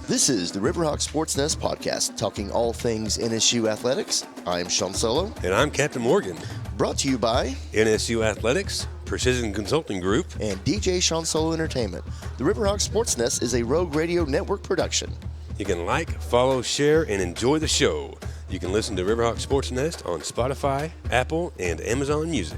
This is the Riverhawk SportsNest podcast, talking all things NSU athletics. I'm Sean Solo. And I'm Captain Morgan. Brought to you by NSU Athletics, Precision Consulting Group, and DJ Sean Solo Entertainment. The Riverhawk SportsNest is a Rogue Radio Network production. You can like, follow, share, and enjoy the show. You can listen to Riverhawk SportsNest on Spotify, Apple, and Amazon Music.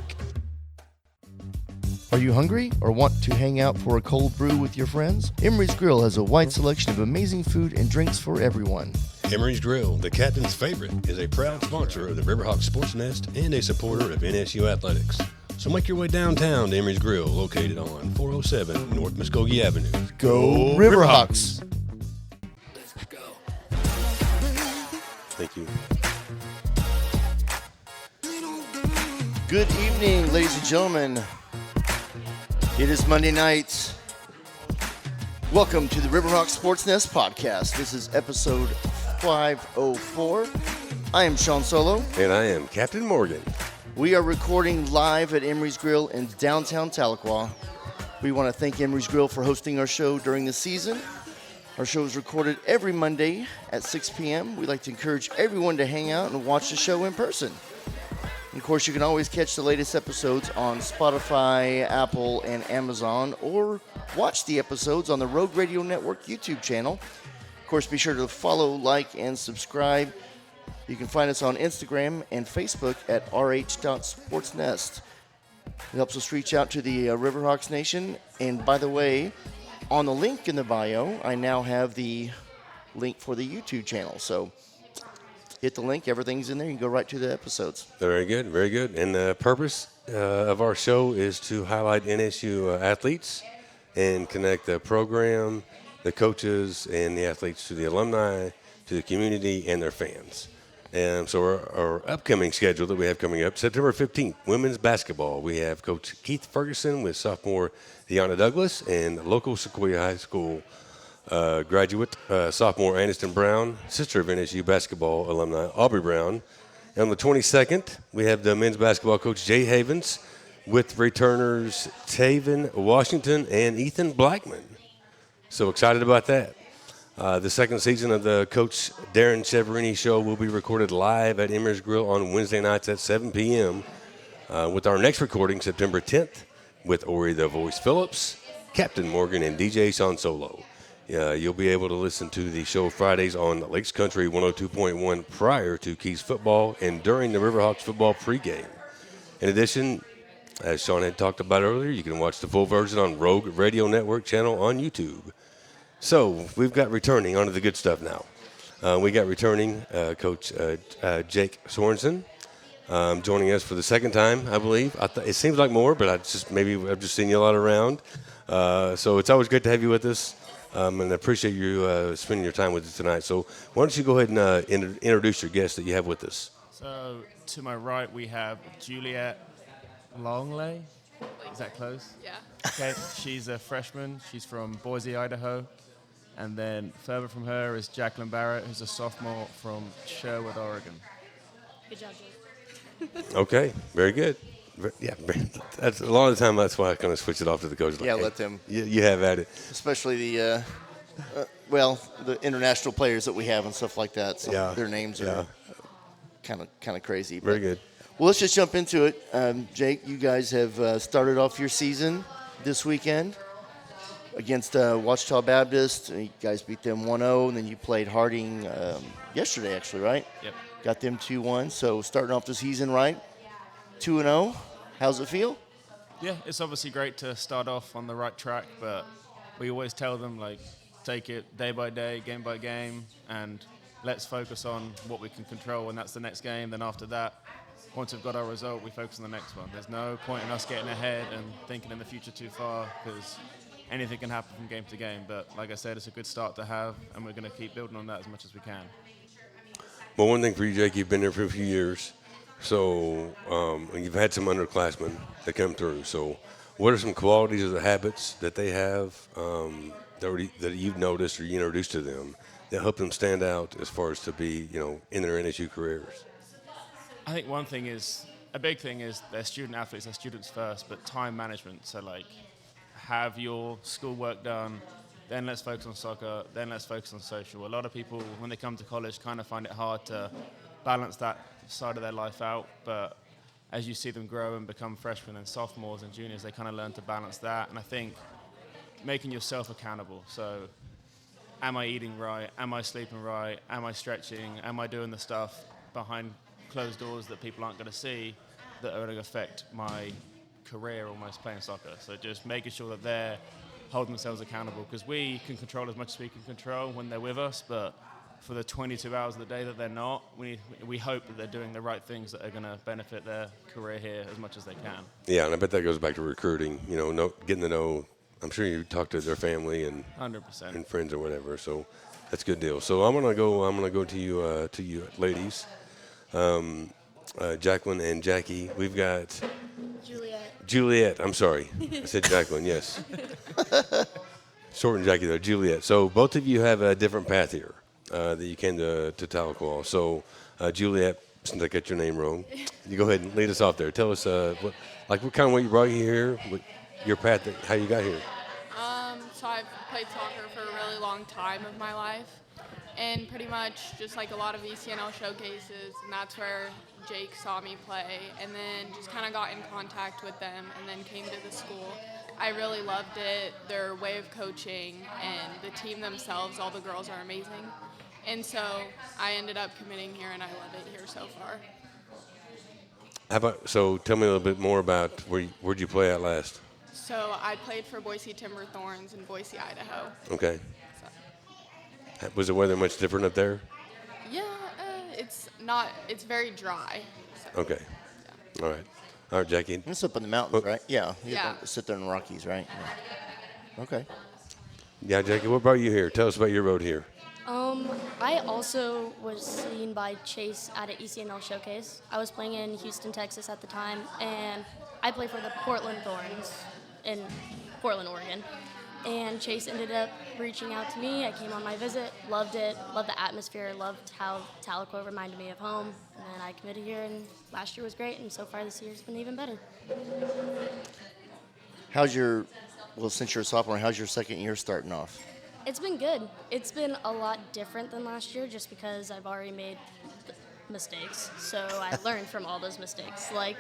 Are you hungry or want to hang out for a cold brew with your friends? Emery's Grill has a wide selection of amazing food and drinks for everyone. Emery's Grill, the captain's favorite, is a proud sponsor of the Riverhawk SportsNest and a supporter of NSU Athletics. So make your way downtown to Emery's Grill, located on 407 North Muskogee Avenue. Go Riverhawks! Let's go. Thank you. Good evening, ladies and gentlemen. It is Monday night. Welcome to the Riverhawk SportsNest podcast. This is episode 504. I am Sean Solo. And I am Captain Morgan. We are recording live at Emery's Grill in downtown Tahlequah. We want to thank Emery's Grill for hosting our show during the season. Our show is recorded every Monday at 6 p.m. We'd like to encourage everyone to hang out and watch the show in person. And of course, you can always catch the latest episodes on Spotify, Apple, and Amazon, or watch the episodes on the Rogue Radio Network YouTube channel. Of course, be sure to follow, like, and subscribe. You can find us on Instagram and Facebook at rh.sportsnest. It helps us reach out to the Riverhawks Nation. And by the way, on the link in the bio, I now have the link for the YouTube channel. So hit the link, everything's in there, you can go right to the episodes. Very good, very good. And the purpose of our show is to highlight NSU athletes and connect the program, the coaches, and the athletes to the alumni, to the community, and their fans. And so our upcoming schedule that we have coming up, September 15th, women's basketball. We have Coach Keith Ferguson with sophomore Deanna Douglas and local Sequoia High School graduate, sophomore Aniston Brown, sister of NSU basketball alumni Aubrey Brown. And on the 22nd, we have the men's basketball coach Jay Havens with returners Taven Washington and Ethan Blackman. So excited about that. The second season of the Coach Darren Cheverini show will be recorded live at Emery's Grill on Wednesday nights at 7 p.m. With our next recording September 10th with Ori the Voice Phillips, Captain Morgan, and DJ Sean Solo. You'll be able to listen to the show Fridays on Lakes Country 102.1 prior to Keys football and during the Riverhawks football pregame. In addition, as Sean had talked about earlier, you can watch the full version on Rogue Radio Network channel on YouTube. So we've got returning onto the good stuff now. We got returning Coach Jake Sorenson joining us for the second time, I believe. It seems like more, but I've just seen you a lot around. So it's always great to have you with us. And I appreciate you spending your time with us tonight. So why don't you go ahead and introduce your guest that you have with us. So to my right, we have Juliette Langlet. Is that close? Yeah. Okay. She's a freshman. She's from Boise, Idaho. And then further from her is Jackie Barritt, who's a sophomore from Sherwood, Oregon. Good job, Jake. Okay. Very good. Yeah, that's a lot of the time. That's why I kind of switch it off to the coach. Yeah, like, let them. You have at it. Especially the international players that we have and stuff like that. So yeah. Their names are kind of crazy. Very good. Well, let's just jump into it. Jake, you guys have started off your season this weekend against Ouachita Baptist. You guys beat them 1-0, and then you played Harding yesterday, actually, right? Yep. Got them 2-1. So starting off the season right, 2-0. How's it feel? Yeah, it's obviously great to start off on the right track, but we always tell them, take it day by day, game by game, and let's focus on what we can control, and that's the next game. Then after that, once we've got our result, we focus on the next one. There's no point in us getting ahead and thinking in the future too far, because anything can happen from game to game. But like I said, it's a good start to have, and we're going to keep building on that as much as we can. Well, one thing for you, Jake, you've been there for a few years. So you've had some underclassmen that come through. So what are some qualities or the habits that they have that you've noticed or you introduced to them that help them stand out as far as to be, in their NSU careers? I think a big thing is they're student athletes, they're students first, but time management. So have your schoolwork done, then let's focus on soccer, then let's focus on social. A lot of people, when they come to college, kind of find it hard to balance that side of their life out, but as you see them grow and become freshmen and sophomores and juniors, they kind of learn to balance that. And I think making yourself accountable. So am I eating right? Am I sleeping right? Am I stretching? Am I doing the stuff behind closed doors that people aren't going to see that are going to affect my career almost playing soccer? So just making sure that they're holding themselves accountable, because we can control as much as we can control when they're with us, but for the 22 hours of the day that they're not, we hope that they're doing the right things that are going to benefit their career here as much as they can. Yeah, and I bet that goes back to recruiting, getting to know. I'm sure you talk to their family and 100%. and friends or whatever. So that's a good deal. So I'm gonna go to you ladies, Jacqueline and Jackie. We've got Juliette. I'm sorry, I said Jacqueline. Yes. Short and Jackie though. Juliette. So both of you have a different path here that you came to Tahlequah. So Juliette, since I got your name wrong, you go ahead and lead us off there. Tell us what you brought you here. Your path, how you got here. So I've played soccer for a really long time of my life, and pretty much just like a lot of ECNL showcases, and that's where Jake saw me play, and then just kind of got in contact with them, and then came to the school. I really loved it, their way of coaching, and the team themselves, all the girls are amazing. And so I ended up committing here, and I love it here so far. So tell me a little bit more about where'd you play at last? So I played for Boise Timber Thorns in Boise, Idaho. Okay. So. Was the weather much different up there? Yeah, it's very dry. So. Okay. Yeah. All right, Jackie. It's up in the mountains, right? Yeah. You Yeah. don't sit there in the Rockies, right? Yeah. Okay. Yeah, Jackie, what brought you here? Tell us about your road here. I also was seen by Chase at an ECNL showcase. I was playing in Houston, Texas at the time, and I played for the Portland Thorns in Portland, Oregon. And Chase ended up reaching out to me. I came on my visit, loved it, loved the atmosphere, loved how Tahlequah reminded me of home. And then I committed here, and last year was great, and so far this year's been even better. Since you're a sophomore, how's your second year starting off? It's been good. It's been a lot different than last year just because I've already made mistakes. So I learned from all those mistakes, like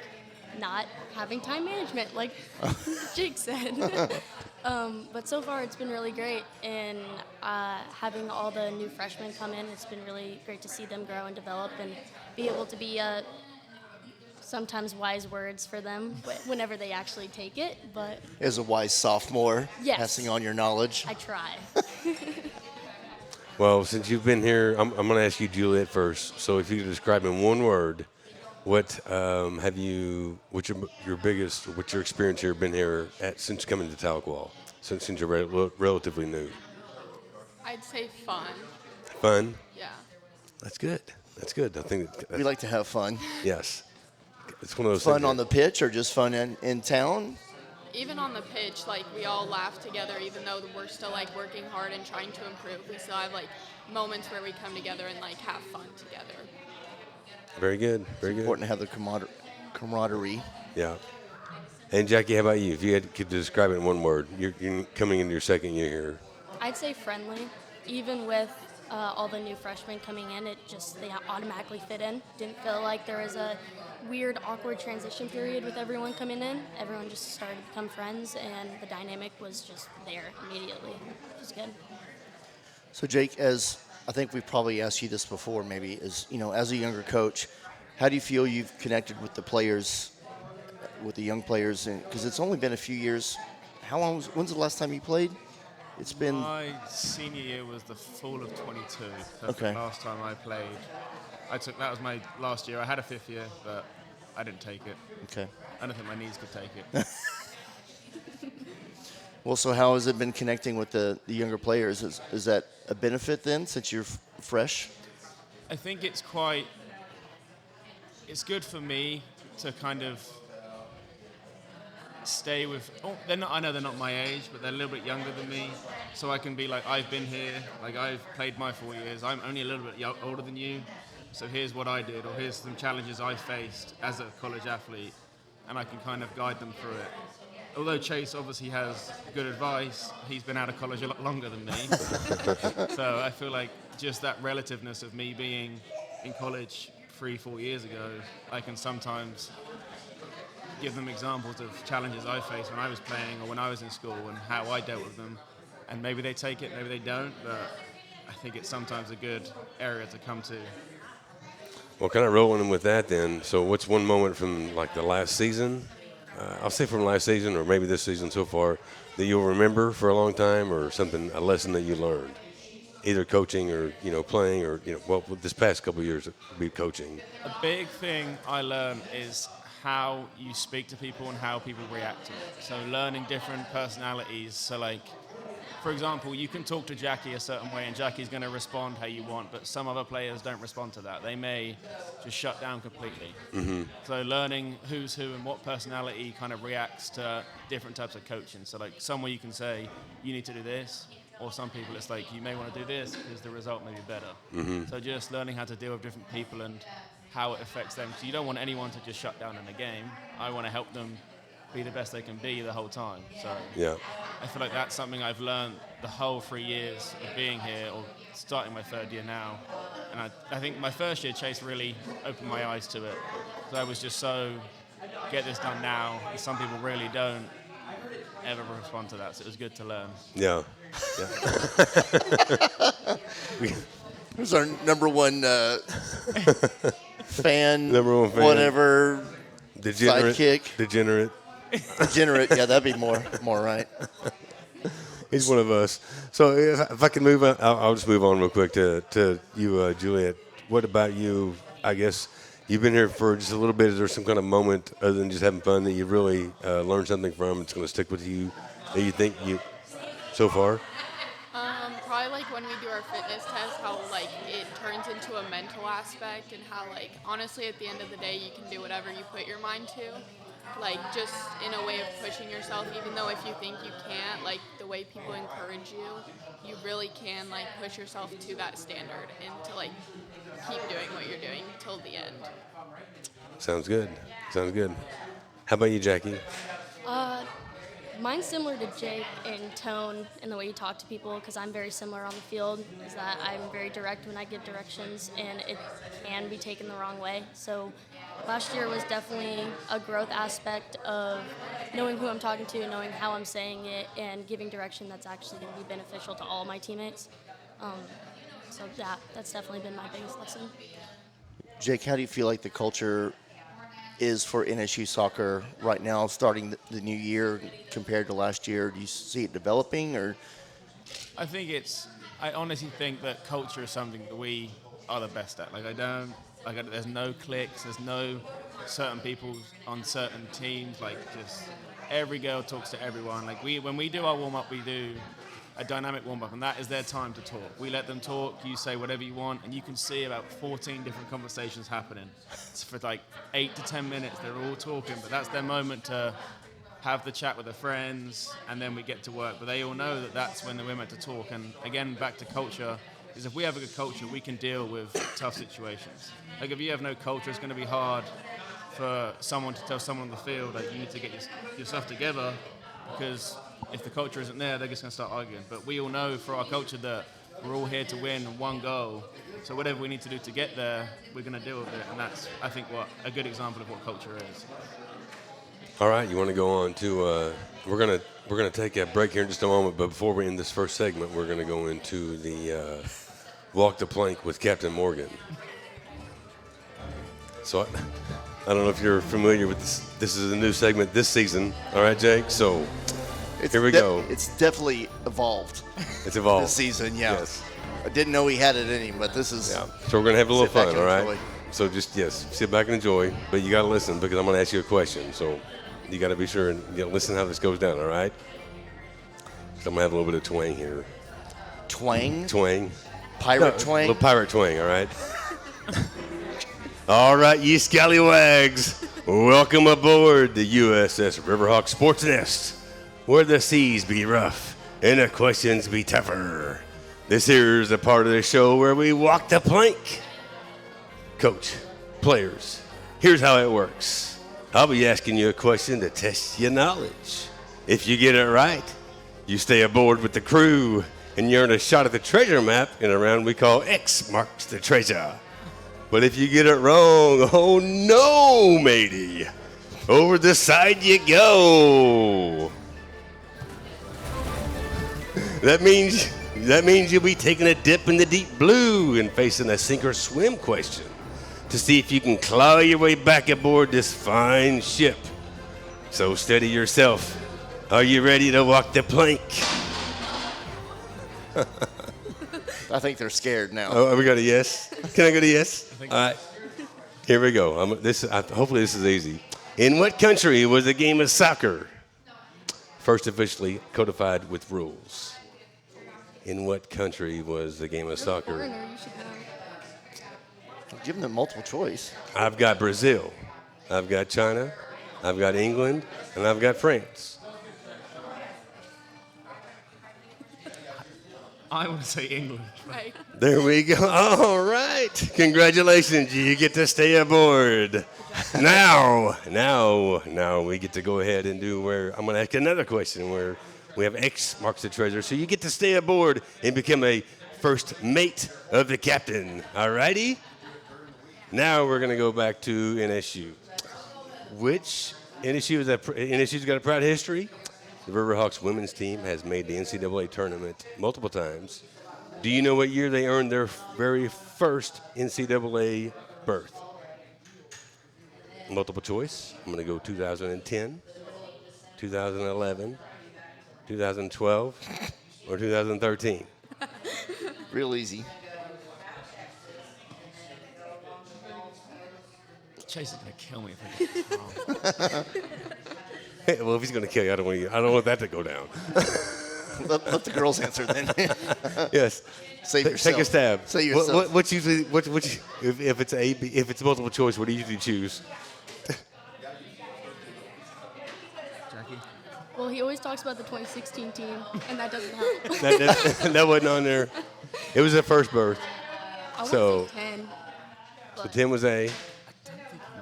not having time management, like Jake said. But so far it's been really great, and having all the new freshmen come in, it's been really great to see them grow and develop and be able to be sometimes wise words for them whenever they actually take it. But as a wise sophomore, yes, passing on your knowledge. I try. Well, since you've been here, I'm going to ask you, Juliette, first. So if you could describe in one word, what's your experience here been here since coming to Tahlequah, since you're relatively new? I'd say fun. Fun? Yeah. That's good. I think We like to have fun. Yes. It's one of those Fun things on the pitch or just fun in town? Even on the pitch, like, we all laugh together, even though we're still, like, working hard and trying to improve. We still have, like, moments where we come together and, like, have fun together. Very good. Very good. Important to have the camaraderie. Yeah. And Jackie, how about you? If you could describe it in one word, you're coming into your second year here. I'd say friendly. Even with all the new freshmen coming in, they automatically fit in. Didn't feel like there was a weird, awkward transition period with everyone coming in. Everyone just started to become friends, and the dynamic was just there immediately. It was good. So Jake, as I think we've probably asked you this before, maybe, as a younger coach, how do you feel you've connected with the players, with the young players? Because it's only been a few years. When's the last time you played? It's been. My senior year was the fall of 22. That's Okay. the last time I played. That was my last year. I had a fifth year, but I didn't take it. Okay. I don't think my knees could take it. Well, so how has it been connecting with the younger players? Is that a benefit then, since you're fresh? I think it's good for me to kind of stay with. I know they're not my age, but they're a little bit younger than me, so I can be like, I've been here, like I've played my 4 years. I'm only a little bit older than you, so here's what I did, or here's some challenges I faced as a college athlete, and I can kind of guide them through it. although Chase obviously has good advice, he's been out of college a lot longer than me. So I feel like just that relativeness of me being in college 3-4 years ago, I can sometimes give them examples of challenges I faced when I was playing or when I was in school and how I dealt with them. And maybe they take it, maybe they don't, but I think it's sometimes a good area to come to. Well, kind of rolling with that then. So what's one moment from like the last season? I'll say from last season or maybe this season so far that you'll remember for a long time, or something, a lesson that you learned, either coaching or, playing, or, well, this past couple of years be coaching. A big thing I learned is how you speak to people and how people react to it. So learning different personalities. So like, for example, you can talk to Jackie a certain way and Jackie's going to respond how you want, but some other players don't respond to that. They may just shut down completely. Mm-hmm. So learning who's who and what personality kind of reacts to different types of coaching. So like somewhere you can say, you need to do this, or some people it's like, you may want to do this because the result may be better. Mm-hmm. So just learning how to deal with different people and how it affects them. So you don't want anyone to just shut down in a game. I want to help them be the best they can be the whole time. So yeah, I feel like that's something I've learned the whole 3 years of being here, or starting my third year now. And I think my first year, Chase really opened my eyes to it. So I was just so, get this done now. And some people really don't ever respond to that. So it was good to learn. Yeah. Who's our number one fan? Number one fan. Whatever. Degenerate. Sidekick. Degenerate. Degenerate. Yeah, that'd be more right. He's one of us. So if I can move on, I'll just move on real quick to you, Juliette. What about you? I guess you've been here for just a little bit. Is there some kind of moment other than just having fun that you really learned something from? It's going to stick with you that you think you so far? Probably like when we do our fitness test, how like it turns into a mental aspect, and how like honestly at the end of the day you can do whatever you put your mind to, like just in a way of pushing yourself, even though if you think you can't, like the way people encourage you, you really can like push yourself to that standard and to like keep doing what you're doing till the end. Sounds good. How about you, Jackie? Mine's similar to Jake in tone and the way you talk to people, because I'm very similar on the field, is that I'm very direct when I give directions, and it can be taken the wrong way. So last year was definitely a growth aspect of knowing who I'm talking to, knowing how I'm saying it, and giving direction that's actually going to be beneficial to all my teammates. So that's definitely been my biggest lesson. Jake, how do you feel like the culture is for NSU soccer right now, starting the new year compared to last year? Do you see it developing, or? I honestly think that culture is something that we are the best at. There's no cliques, there's no certain people on certain teams. Like, just every girl talks to everyone. Like, when we do our warm-up, we do a dynamic warm-up, and that is their time to talk. We let them talk, you say whatever you want, and you can see about 14 different conversations happening. It's for like 8 to 10 minutes, they're all talking, but that's their moment to have the chat with their friends, and then we get to work. But they all know that that's when we're meant to talk. And again, back to culture, is if we have a good culture, we can deal with tough situations. Like, if you have no culture, it's going to be hard for someone to tell someone on the field that you need to get your stuff together, because if the culture isn't there, they're just going to start arguing. But we all know for our culture that we're all here to win one goal. So whatever we need to do to get there, we're going to deal with it. And that's, I think, what a good example of what culture is. All right, you want to go on to we're gonna take a break here in just a moment. But before we end this first segment, we're going to go into the walk the plank with Captain Morgan. So I don't know if you're familiar with this. This is a new segment this season. All right, Jake. So here we go. It's definitely evolved. It's evolved this season. Yeah. Yes. I didn't know he had it in him, but this is. Yeah. So we're gonna have a little fun. All right. Enjoy. So just sit back and enjoy. But you got to listen, because I'm gonna ask you a question. So you got to be sure and listen how this goes down. All right. So I'm gonna have a little bit of twang here. Twang. Pirate twang. A little pirate twang. All right. All right, ye scallywags, welcome aboard the USS Riverhawk SportsNest, where the seas be rough and the questions be tougher. This here's the part of the show where we walk the plank. Coach, players, here's how it works. I'll be asking you a question to test your knowledge. If you get it right, you stay aboard with the crew and you earn a shot at the treasure map in a round we call X marks the treasure. But if you get it wrong, oh no, matey. Over the side you go. That means you'll be taking a dip in the deep blue and facing a sink or swim question to see if you can claw your way back aboard this fine ship. So steady yourself. Are you ready to walk the plank? I think they're scared now. Oh, we got a yes? Can I go to yes? All right. Here we go. Hopefully this is easy. In what country was the game of soccer first officially codified with rules? In what country was the game of soccer? Foreigner, you should know. Give them multiple choice. I've got Brazil, I've got China, I've got England, and I've got France. I want to say England. Right. There we go. All right. Congratulations. You get to stay aboard. Now we get to go ahead and do where I'm going to ask another question where we have X marks the treasure. So you get to stay aboard and become a first mate of the captain. All righty? Now we're going to go back to NSU. Which NSU's got a proud history? The Riverhawks women's team has made the NCAA tournament multiple times. Do you know what year they earned their very first NCAA berth? Multiple choice. I'm going to go 2010, 2011, 2012, or 2013. Real easy. Chase is gonna kill me if I get this wrong. Hey, well, if he's going to kill you, I don't want that to go down. Let the girls answer then. Yes. Save yourself. Take a stab. Save yourself. What's usually if it's if it's multiple choice? What do you usually choose? Jackie? Well, he always talks about the 2016 team, and that doesn't help. that wasn't on there. It was the first berth. I want So- to say 10. So But 10 was A.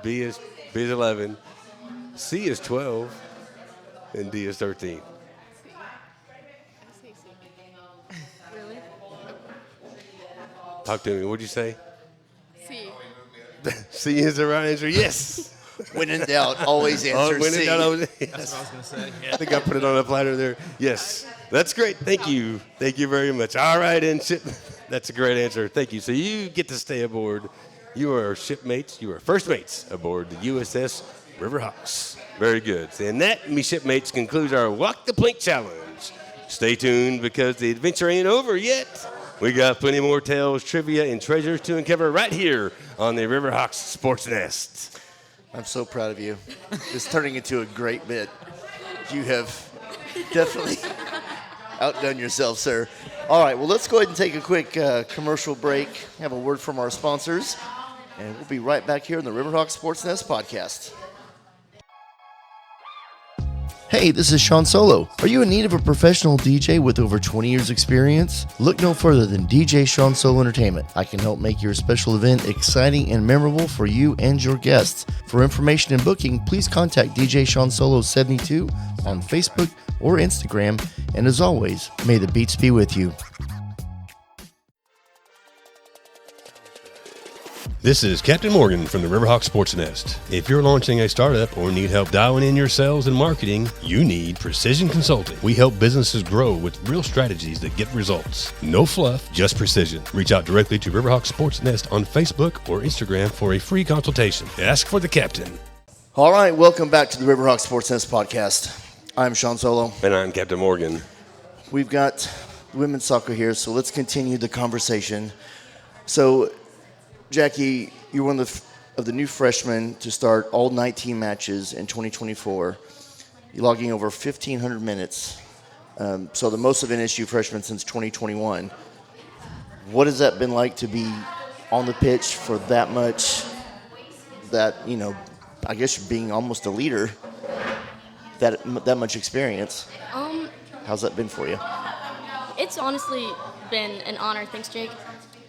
B is 11. C is 12. And D is 13. Really? Talk to me. What'd you say? C. C is the right answer. Yes. When in doubt, always answer when C. in doubt, That's what I was gonna say. I think I put it on a platter there. Yes. That's great. Thank you. Thank you very much. All right, and that's a great answer. Thank you. So you get to stay aboard. You are shipmates. You are first mates aboard the USS Riverhawks. Very good. And that, me shipmates, concludes our Walk the Plank Challenge. Stay tuned because the adventure ain't over yet. We got plenty more tales, trivia, and treasures to uncover right here on the Riverhawks Sports Nest. I'm so proud of you. It's turning into a great bit. You have definitely outdone yourself, sir. All right, well, let's go ahead and take a quick commercial break, have a word from our sponsors, and we'll be right back here in the Riverhawks Sports Nest podcast. Hey, this is Sean Solo. Are you in need of a professional DJ with over 20 years experience? Look no further than DJ Sean Solo Entertainment. I can help make your special event exciting and memorable for you and your guests. For information and booking, please contact DJ Sean Solo 72 on Facebook or Instagram. And as always, may the beats be with you. This is Captain Morgan from the Riverhawk Sports Nest. If you're launching a startup or need help dialing in your sales and marketing, you need Precision Consulting. We help businesses grow with real strategies that get results. No fluff, just precision. Reach out directly to Riverhawk Sports Nest on Facebook or Instagram for a free consultation. Ask for the captain. All right, welcome back to the Riverhawk Sports Nest podcast. I'm Sean Solo. And I'm Captain Morgan. We've got women's soccer here, so let's continue the conversation. So, Jackie, you're one of the new freshmen to start all 19 matches in 2024. You're logging over 1,500 minutes, so the most of NSU freshmen since 2021. What has that been like to be on the pitch for that much, I guess you're being almost a leader, that much experience? How's that been for you? It's honestly been an honor. Thanks, Jake.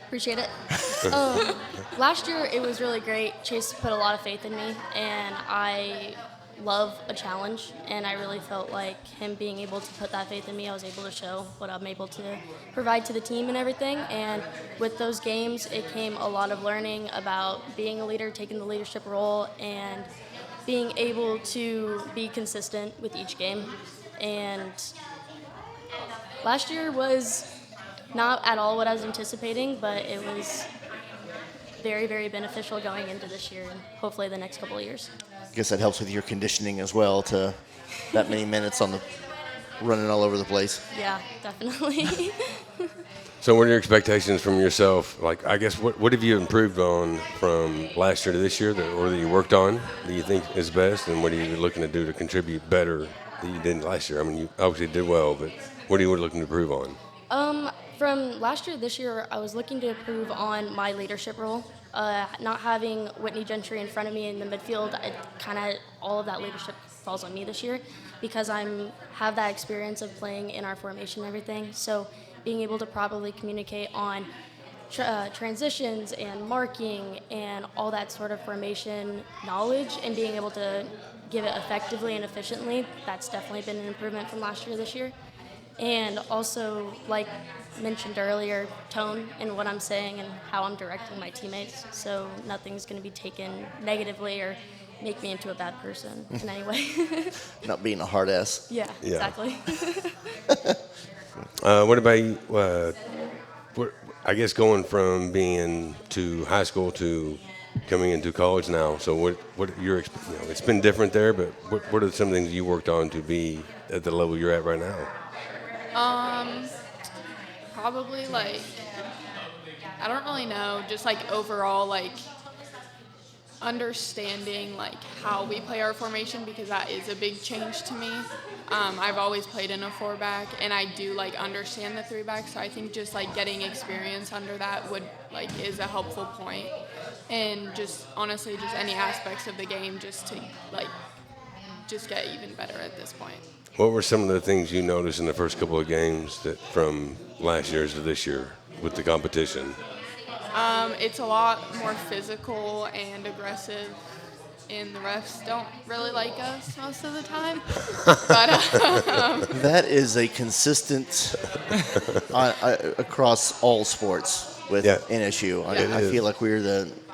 Appreciate it. Last year, it was really great. Chase put a lot of faith in me, and I love a challenge, and I really felt like him being able to put that faith in me, I was able to show what I'm able to provide to the team and everything. And with those games, it came a lot of learning about being a leader, taking the leadership role, and being able to be consistent with each game. And last year was not at all what I was anticipating, but it was very, very beneficial going into this year and hopefully the next couple of years. I guess that helps with your conditioning as well, to that many minutes on the running all over the place. Yeah, definitely. So what are your expectations from yourself? Like, I guess, what have you improved on from last year to this year, or that you worked on, that you think is best, and what are you looking to do to contribute better than you did last year? I mean, you obviously did well, but what are you looking to improve on? From last year to this year, I was looking to improve on my leadership role. Not having Whitney Gentry in front of me in the midfield, all of that leadership falls on me this year because have that experience of playing in our formation and everything. So being able to properly communicate on transitions and marking and all that sort of formation knowledge and being able to give it effectively and efficiently, that's definitely been an improvement from last year to this year. And also, like mentioned earlier, tone in what I'm saying and how I'm directing my teammates, so nothing's going to be taken negatively or make me into a bad person in any way. Not being a hard ass. Yeah, exactly. What about you? I guess going from being to high school to coming into college now. So what your it's been different there, but what are some things you worked on to be at the level you're at right now? Probably I don't really know, just overall understanding how we play our formation, because that is a big change to me. I've always played in a 4-back, and I do understand the 3-back, so I think just getting experience under that is a helpful point. And just honestly, just any aspects of the game just to just get even better at this point. What were some of the things you noticed in the first couple of games that from last year's to this year with the competition? It's a lot more physical and aggressive, and the refs don't really like us most of the time. But that is a consistent across all sports with NSU. I feel like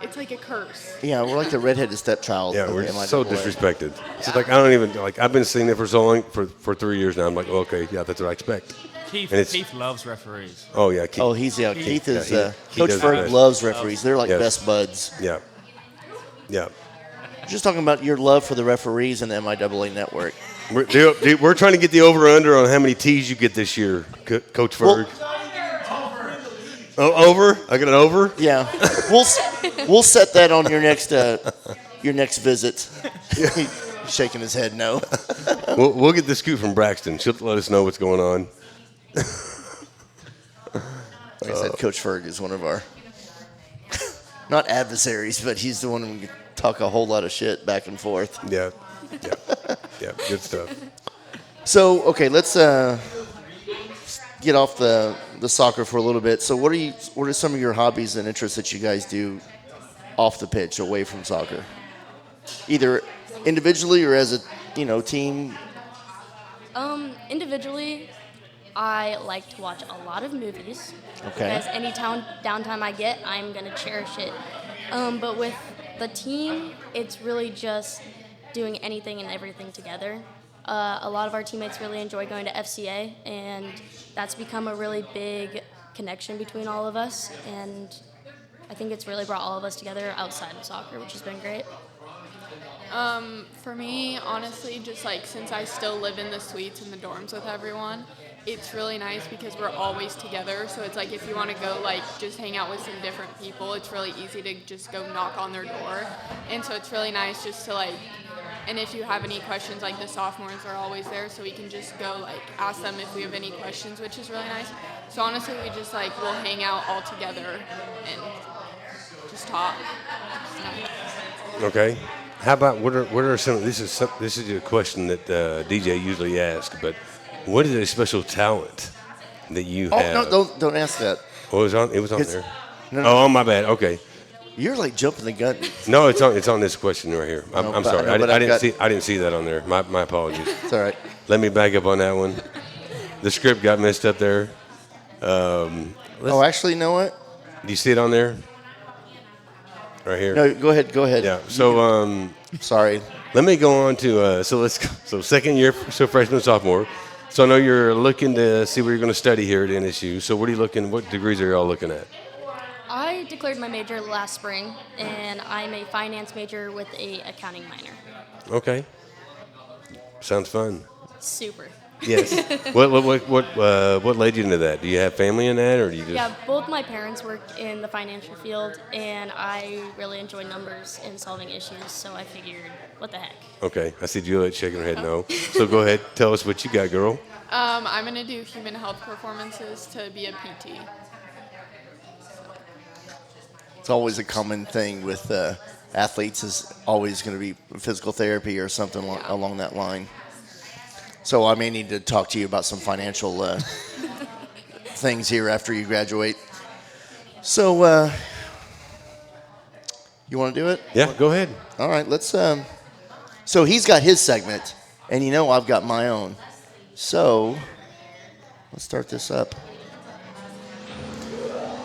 it's like a curse. Yeah, we're like the redheaded stepchild. Yeah, we're so disrespected. It's I don't even I've been seeing it for so long, for 3 years now. I'm like, okay, yeah, that's what I expect. Keith loves referees. Oh yeah, Keith. Keith is he Coach does Ferg best. loves referees. They're like best buds. Yeah. Yeah. Just talking about your love for the referees and the MIAA network. We're trying to get the over/under on how many T's you get this year, Coach Ferg. Over? I got an over? Yeah. We'll set that on your next visit. He's shaking his head no. We'll get the scoop from Braxton. She'll let us know what's going on. Like I said, Coach Ferg is one of our not adversaries, but he's the one who can talk a whole lot of shit back and forth. Yeah. Good stuff. So, okay, let's get off the soccer for a little bit. So, what are some of your hobbies and interests that you guys do off the pitch, away from soccer? Either individually or as a team. Individually, I like to watch a lot of movies. Okay. Because any downtime I get, I'm going to cherish it. But with the team, it's really just doing anything and everything together. A lot of our teammates really enjoy going to FCA, and that's become a really big connection between all of us. And I think it's really brought all of us together outside of soccer, which has been great. For me, honestly, just since I still live in the suites and the dorms with everyone, it's really nice because we're always together. So it's if you want to go just hang out with some different people, it's really easy to just go knock on their door. And so it's really nice just to and if you have any questions, the sophomores are always there, so we can just go ask them if we have any questions, which is really nice. So honestly, we just we'll hang out all together and just talk. Okay. How about what are some? This is a question that DJ usually asks, but what is a special talent that you have? Oh no! Don't ask that. Oh, it was on there. No. Oh, my bad. Okay. You're like jumping the gun. No, it's on this question right here. I'm but- sorry. I know, but I I've got- didn't see that on there. My apologies. It's all right. Let me back up on that one. The script got messed up there. Oh, actually, you know what? Do you see it on there? Right here. No, go ahead. Go ahead. Yeah. So Sorry. let me go on to so second year, so freshman, sophomore. So I know you're looking to see where you're going to study here at NSU. So what degrees are y'all looking at? I declared my major last spring, and I'm a finance major with a accounting minor. Okay. Sounds fun. Super. Yes. What led you into that? Do you have family in that, or do you just? Yeah, both my parents work in the financial field, and I really enjoy numbers and solving issues, so I figured, what the heck? Okay. I see Juliette shaking her head no. So go ahead. Tell us what you got, girl. I'm going to do human health performances to be a PT. It's always a common thing with athletes is always going to be physical therapy or something along that line. So I may need to talk to you about some financial things here after you graduate. So you want to do it? Yeah. Go ahead. All right, let's. So he's got his segment, and I've got my own. So let's start this up.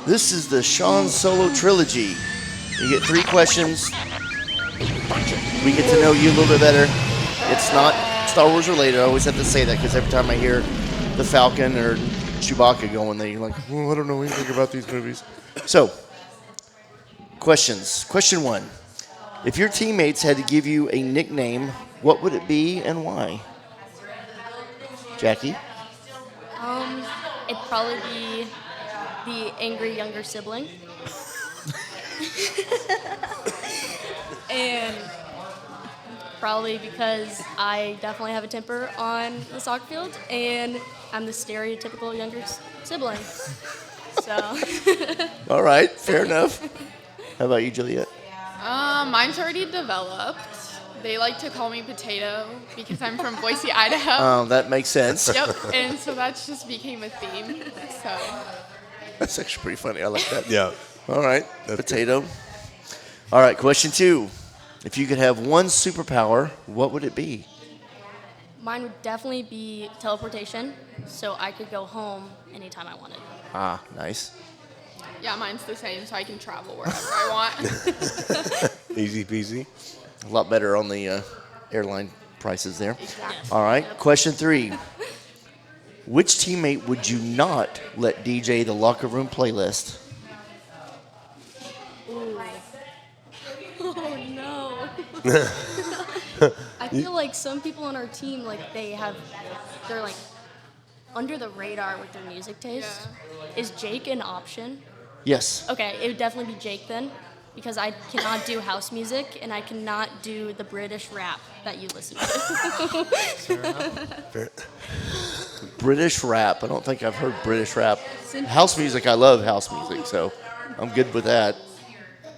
This is the Sean Solo Trilogy. You get 3 questions. We get to know you a little bit better. It's not Star Wars related. I always have to say that because every time I hear the Falcon or Chewbacca going, they're like, I don't know anything about these movies. So, questions. Question 1. If your teammates had to give you a nickname, what would it be and why? Jackie? It'd probably be the angry younger sibling. And probably because I definitely have a temper on the soccer field, and I'm the stereotypical younger sibling. So. All right, fair enough. How about you, Juliette? Mine's already developed. They like to call me Potato because I'm from Boise, Idaho. Oh, that makes sense. Yep, and so that just became a theme. So That's actually pretty funny. I like that. Yeah. All right, potato. All right, question 2. If you could have one superpower, what would it be? Mine would definitely be teleportation, so I could go home anytime I wanted. Ah, nice. yeah, mine's the same, so I can travel wherever I want. Easy peasy. A lot better on the airline prices there. Exactly. All right, question 3. Which teammate would you not let DJ the locker room playlist? Ooh. Oh no. I feel like some people on our team, they're like under the radar with their music taste. Yeah. Is Jake an option? Yes. Okay, it would definitely be Jake then, because I cannot do house music and I cannot do the British rap that you listen to. British rap. I don't think I've heard British rap. House music, I love house music, so I'm good with that.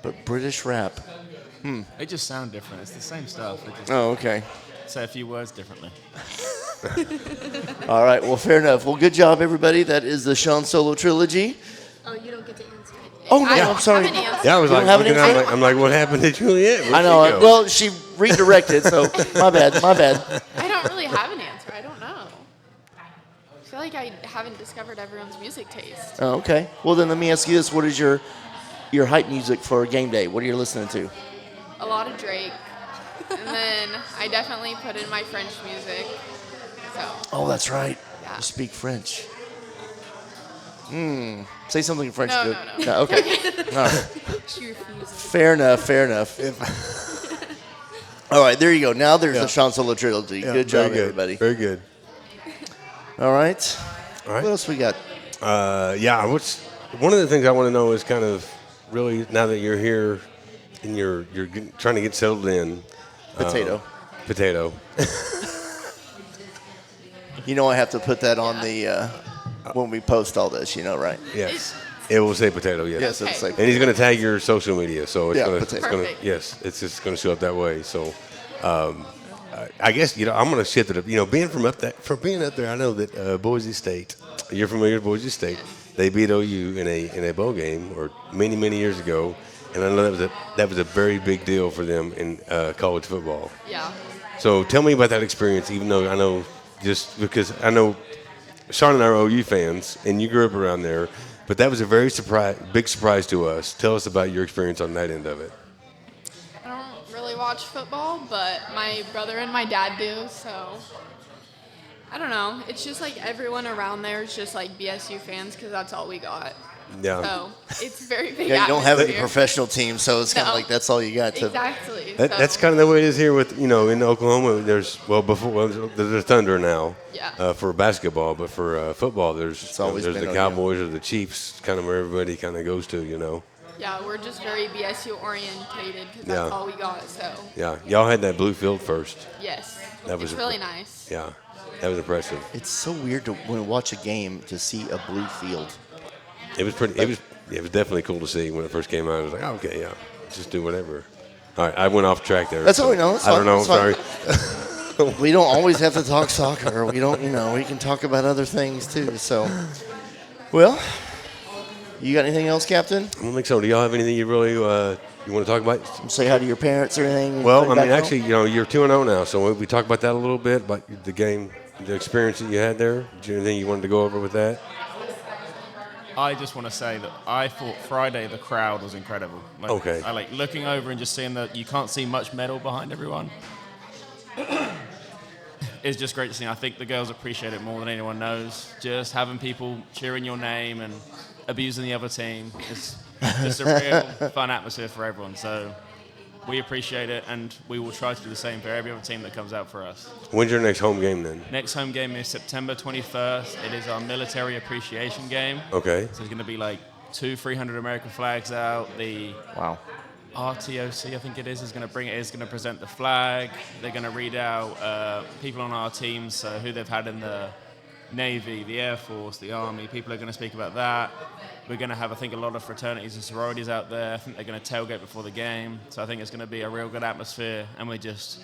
But British rap. They just sound different. It's the same stuff. They just Oh, okay. say a few words differently. All right, well, fair enough. Well, good job, everybody. That is the Sean Solo Trilogy. Oh, you don't get to answer. Oh, no, I I'm sorry. have an answer. Yeah, I was You like, don't have an looking, answer? I'm like, what happened to Juliette? Where'd I she know. go? Well, she redirected, so my bad. I don't really have an answer. I don't know. I feel like I haven't discovered everyone's music taste. Oh, okay. Well, then let me ask you this. What is your hype music for game day? What are you listening to? A lot of Drake. And then I definitely put in my French music. So, Oh, that's right. Yeah. You speak French. Say something in French. No, good. no. Okay. All right. she refuses. Fair enough. Fair enough. All right, there you go. Now there's Yeah. the Sean Solo Trilogy. Yeah, good job, very good. everybody. Very good. All right. All right. What else we got? Yeah, one of the things I want to know is kind of really now that you're here and you're trying to get settled in. Potato. Potato. I have to put that on the when we post all this. Right? Yes. It will say potato. Yes. Yes, it'll say. And he's going to tag your social media, so it's Yeah, going potato. to. Perfect. Yes, it's just going to show up that way. So, I guess I'm going to shift it up. Being being up there, I know that Boise State. You're familiar with Boise State. They beat OU in a bowl game or many years ago, and I know that was a very big deal for them in college football. Yeah. So tell me about that experience, even though I know, just because I know Sean and I are OU fans, and you grew up around there, but that was a very big surprise to us. Tell us about your experience on that end of it. I don't really watch football, but my brother and my dad do, so I don't know. It's just like everyone around there is just like BSU fans because that's all we got. Yeah. So it's very big. Yeah, you don't have any atmosphere. professional team, so it's kind of No. like that's all you got to. Exactly. That's So, kind of the way it is here with, in Oklahoma. There's the Thunder now Yeah. for basketball, but for football, there's always there's been the OU. Cowboys or the Chiefs, kind of where everybody kind of goes to. Yeah, we're just very BSU orientated because Yeah. that's all we got. So Yeah, y'all had that blue field first. yes, That was it's really nice. Yeah, that was impressive. It's so weird when you watch a game to see a blue field. It was pretty. It was definitely cool to see when it first came out. It was like, oh, okay, yeah, just do whatever. All right, I went off track there. That's all we know. It's I don't fine, know. it's fine. Sorry. We don't always have to talk soccer. We don't, we can talk about other things too. So, well, you got anything else, Captain? I don't think so. Do y'all have anything you really you want to talk about? Say hi to your parents or anything? Well, Bring I mean, back actually, you're 2-0 now, so we talked about that a little bit, about the game, the experience that you had there. Is there anything you wanted to go over with that? I just want to say that I thought Friday the crowd was incredible. Okay. I like looking over and just seeing that you can't see much metal behind everyone. It's just great to see. I think the girls appreciate it more than anyone knows. Just having people cheering your name and abusing the other team. It's just a real fun atmosphere for everyone. So we appreciate it, and we will try to do the same for every other team that comes out for us. When's your next home game then? Next home game is September 21st. It is our military appreciation game. Okay. So there's going to be like 200-300 American flags out. The Wow. RTOC, I think it is going to bring it. Is going to present the flag. They're going to read out people on our teams, who they've had in the Navy, the Air Force, the Army. People are going to speak about that. We're going to have, I think, a lot of fraternities and sororities out there. I think they're going to tailgate before the game. So I think it's going to be a real good atmosphere, and we're just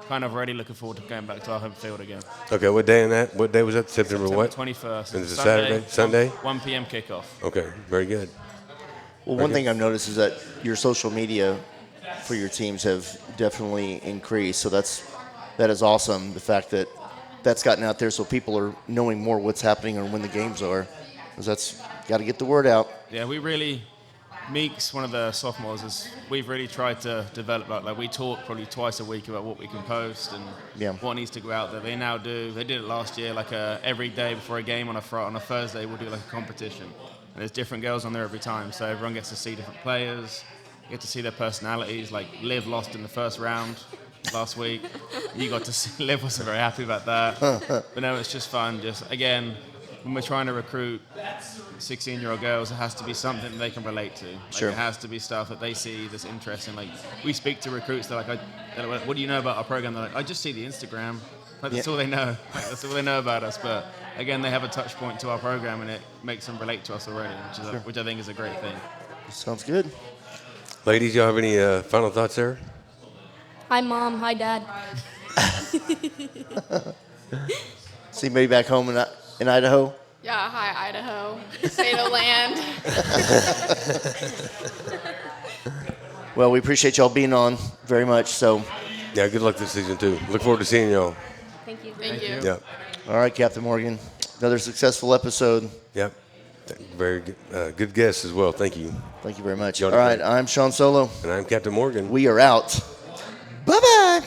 kind of already looking forward to going back to our home field again. Okay, what day was that? September what? 21st. And it's a Saturday? Sunday? 1 p.m. kickoff. Okay, very good. Well, one thing I've noticed is that your social media for your teams have definitely increased. So that is awesome. The fact that that's gotten out there, so people are knowing more what's happening and when the games are, because that's got to get the word out. Yeah, we really, Meeks, one of the sophomores, we've really tried to develop like we talk probably twice a week about what we can post and what needs to go out there. They now do. They did it last year, like every day before a game on a Thursday, we'll do like a competition. And there's different girls on there every time, so everyone gets to see different players, get to see their personalities. Like Liv lost in the first round last week. You got to see. Liv wasn't very happy about that. But no, it's just fun. Just again, when we're trying to recruit 16-year-old girls, it has to be something they can relate to. Like, Sure. It has to be stuff that they see that's interesting. Like we speak to recruits, they're like, "What do you know about our program?" They're like, "I just see the Instagram." Like, that's all they know. Like, that's all they know about us. But again, they have a touch point to our program, and it makes them relate to us already, which I think is a great thing. Sounds good. Ladies, y'all have any final thoughts there? Hi, Mom. Hi, Dad. See maybe back home in Idaho. Yeah, hi Idaho, Sato land. Well, we appreciate y'all being on very much. So, Yeah, good luck this season too. Look forward to seeing y'all. Thank you. Thank you. Yeah. all right, Captain Morgan, another successful episode. Yep. Very good, good guess as well. Thank you. Thank you very much. Y'all All did right, great. I'm Sean Solo. And I'm Captain Morgan. We are out. Bye-bye.